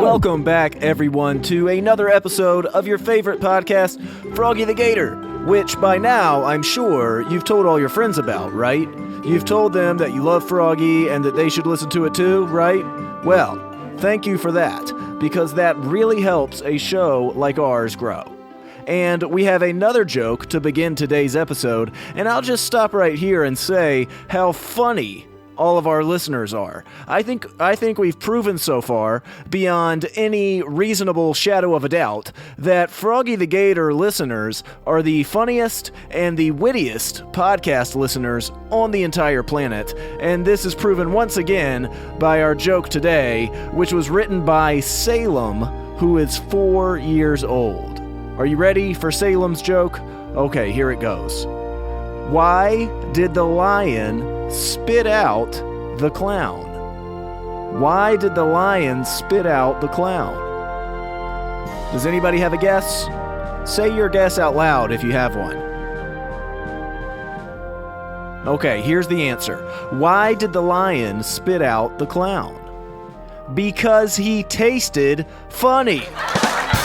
Welcome back, everyone, to another episode of your favorite podcast, Froggy the Gator, which by now I'm sure you've told all your friends about, right? You've told them that you love Froggy and that they should listen to it too, right? Well, thank you for that, because that really helps a show like ours grow. And we have another joke to begin today's episode, and I'll just stop right here and say how funny all of our listeners are. I think we've proven so far, beyond any reasonable shadow of a doubt, that Froggy the Gator listeners are the funniest and the wittiest podcast listeners on the entire planet. And this is proven once again by our joke today, which was written by Salem, who is 4 years old. Are you ready for Salem's joke? Okay, here it goes. Why did the lion spit out the clown? Why did the lion spit out the clown? Does anybody have a guess? Say your guess out loud if you have one. Okay, here's the answer. Why did the lion spit out the clown? Because he tasted funny.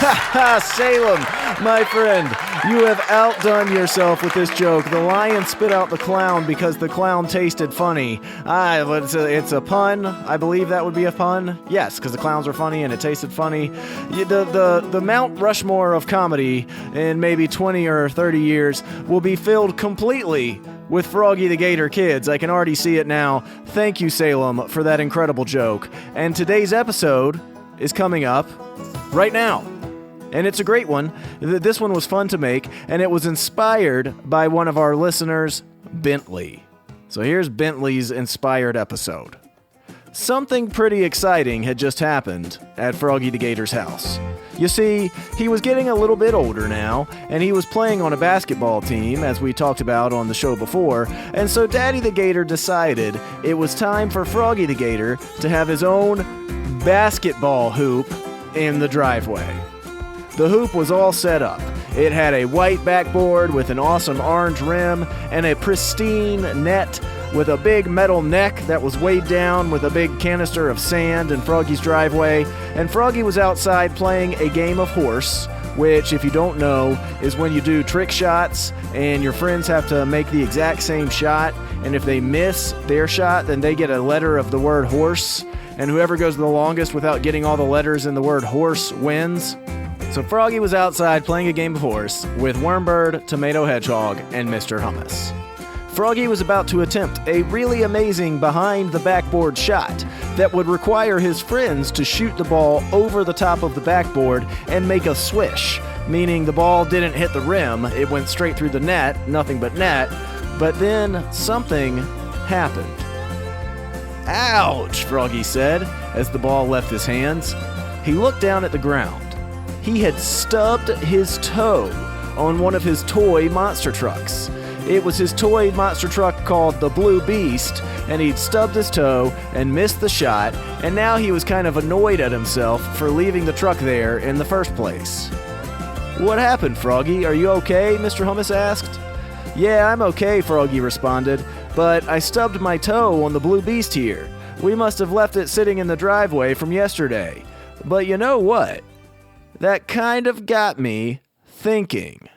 Ha ha, Salem, my friend, you have outdone yourself with this joke. The lion spit out the clown because the clown tasted funny. It's a pun. I believe that would be a pun. Yes, because the clowns were funny and it tasted funny. The Mount Rushmore of comedy in maybe 20 or 30 years will be filled completely with Froggy the Gator kids. I can already see it now. Thank you, Salem, for that incredible joke. And today's episode is coming up right now. And it's a great one. This one was fun to make, and it was inspired by one of our listeners, Bentley. So here's Bentley's inspired episode. Something pretty exciting had just happened at Froggy the Gator's house. You see, he was getting a little bit older now, and he was playing on a basketball team, as we talked about on the show before, and so Daddy the Gator decided it was time for Froggy the Gator to have his own basketball hoop in the driveway. The hoop was all set up. It had a white backboard with an awesome orange rim and a pristine net with a big metal neck that was weighed down with a big canister of sand in Froggy's driveway. And Froggy was outside playing a game of horse, which, if you don't know, is when you do trick shots and your friends have to make the exact same shot. And if they miss their shot, then they get a letter of the word horse. And whoever goes the longest without getting all the letters in the word horse wins. So Froggy was outside playing a game of horse with Wormbird, Tomato Hedgehog, and Mr. Hummus. Froggy was about to attempt a really amazing behind-the-backboard shot that would require his friends to shoot the ball over the top of the backboard and make a swish, meaning the ball didn't hit the rim, it went straight through the net, nothing but net, but then something happened. "Ouch," Froggy said as the ball left his hands. He looked down at the ground. He had stubbed his toe on one of his toy monster trucks. It was his toy monster truck called the Blue Beast, and he'd stubbed his toe and missed the shot, and now he was kind of annoyed at himself for leaving the truck there in the first place. "What happened, Froggy? Are you okay?" Mr. Hummus asked. "Yeah, I'm okay," Froggy responded, "but I stubbed my toe on the Blue Beast here. We must have left it sitting in the driveway from yesterday. But you know what? That kind of got me thinking."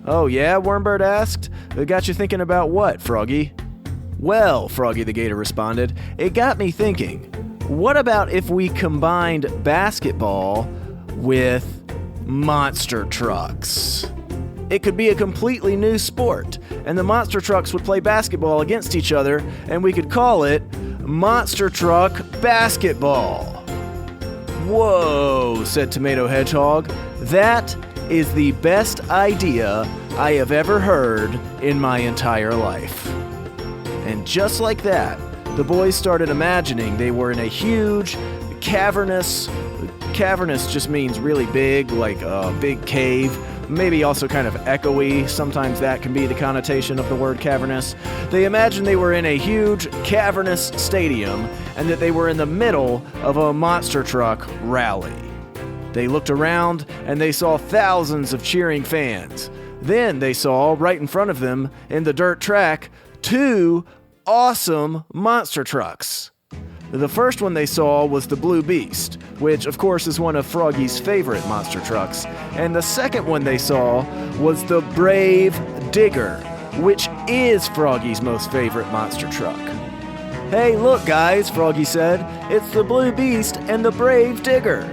"Oh yeah?" Wormbird asked. "It got you thinking about what, Froggy?" "Well," Froggy the Gator responded, "it got me thinking. What about if we combined basketball with monster trucks? It could be a completely new sport, and the monster trucks would play basketball against each other, and we could call it Monster Truck Basketball." "Whoa," said Tomato Hedgehog. "That is the best idea I have ever heard in my entire life." And just like that, the boys started imagining they were in a huge, cavernous just means really big, like a big cave, maybe also kind of echoey. Sometimes that can be the connotation of the word cavernous. They imagined they were in a huge, cavernous stadium and that they were in the middle of a monster truck rally. They looked around and they saw thousands of cheering fans. Then they saw, right in front of them, in the dirt track, 2 awesome monster trucks. The first one they saw was the Blue Beast, which of course is one of Froggy's favorite monster trucks, and the second one they saw was the Brave Digger, which is Froggy's most favorite monster truck. "Hey, look guys," Froggy said, "it's the Blue Beast and the Brave Digger."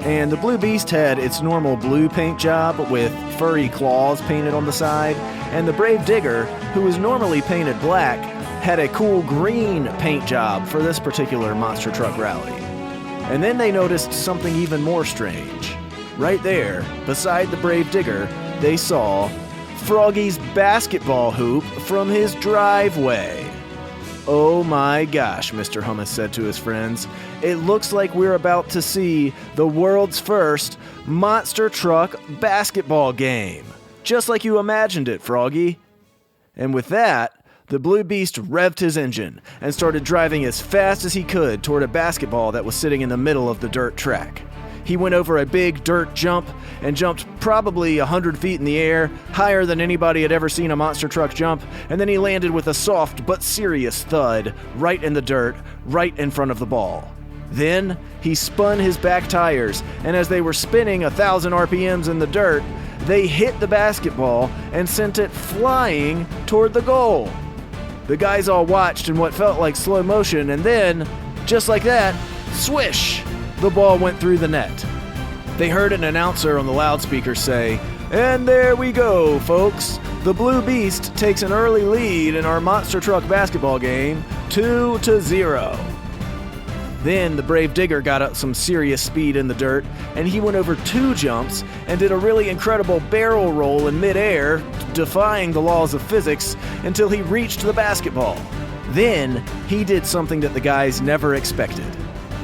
And the Blue Beast had its normal blue paint job with furry claws painted on the side, and the Brave Digger, who was normally painted black, had a cool green paint job for this particular monster truck rally. And then they noticed something even more strange. Right there, beside the Brave Digger, they saw Froggy's basketball hoop from his driveway. "Oh my gosh," Mr. Hummus said to his friends. "It looks like we're about to see the world's first monster truck basketball game. Just like you imagined it, Froggy." And with that, the Blue Beast revved his engine and started driving as fast as he could toward a basketball that was sitting in the middle of the dirt track. He went over a big dirt jump and jumped probably 100 feet in the air, higher than anybody had ever seen a monster truck jump, and then he landed with a soft but serious thud right in the dirt, right in front of the ball. Then he spun his back tires, and as they were spinning 1,000 RPMs in the dirt, they hit the basketball and sent it flying toward the goal. The guys all watched in what felt like slow motion, and then, just like that, swish! The ball went through the net. They heard an announcer on the loudspeaker say, "And there we go, folks. The Blue Beast takes an early lead in our monster truck basketball game, 2-0. Then the Brave Digger got up some serious speed in the dirt, and he went over 2 jumps and did a really incredible barrel roll in midair, defying the laws of physics, until he reached the basketball. Then he did something that the guys never expected.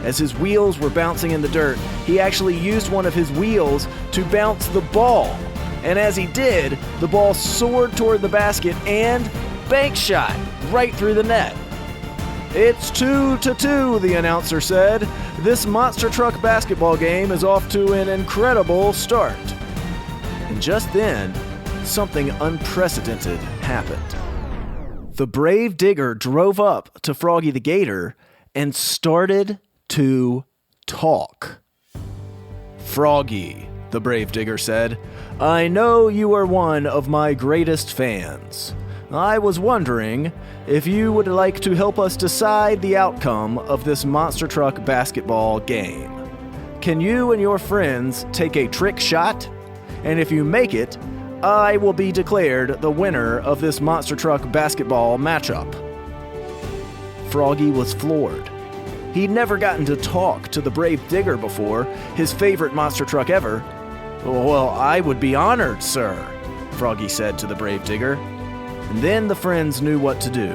As his wheels were bouncing in the dirt, he actually used one of his wheels to bounce the ball. And as he did, the ball soared toward the basket and bank shot right through the net. "It's 2-2, the announcer said. "This monster truck basketball game is off to an incredible start." And just then, something unprecedented happened. The Brave Digger drove up to Froggy the Gator and started to talk. "Froggy," the Brave Digger said, "I know you are one of my greatest fans. I was wondering if you would like to help us decide the outcome of this monster truck basketball game. Can you and your friends take a trick shot? And if you make it, I will be declared the winner of this monster truck basketball matchup." Froggy was floored. He'd never gotten to talk to the Brave Digger before, his favorite monster truck ever. "Well, I would be honored, sir," Froggy said to the Brave Digger. And then the friends knew what to do.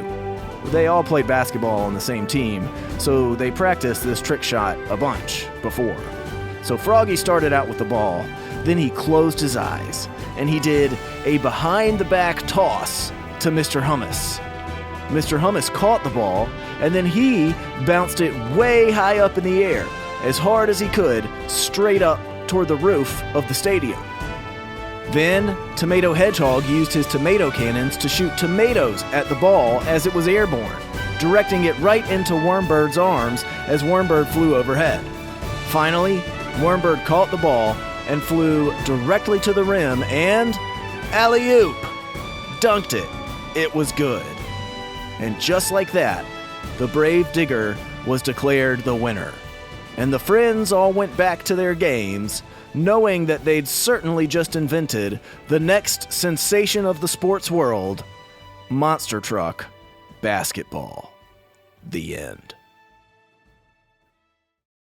They all played basketball on the same team, so they practiced this trick shot a bunch before. So Froggy started out with the ball, then he closed his eyes, and he did a behind-the-back toss to Mr. Hummus. Mr. Hummus caught the ball, and then he bounced it way high up in the air, as hard as he could, straight up toward the roof of the stadium. Then, Tomato Hedgehog used his tomato cannons to shoot tomatoes at the ball as it was airborne, directing it right into Wormbird's arms as Wormbird flew overhead. Finally, Wormbird caught the ball and flew directly to the rim and alley-oop! Dunked it. It was good. And just like that, the Brave Digger was declared the winner. And the friends all went back to their games, knowing that they'd certainly just invented the next sensation of the sports world, monster truck basketball. The end.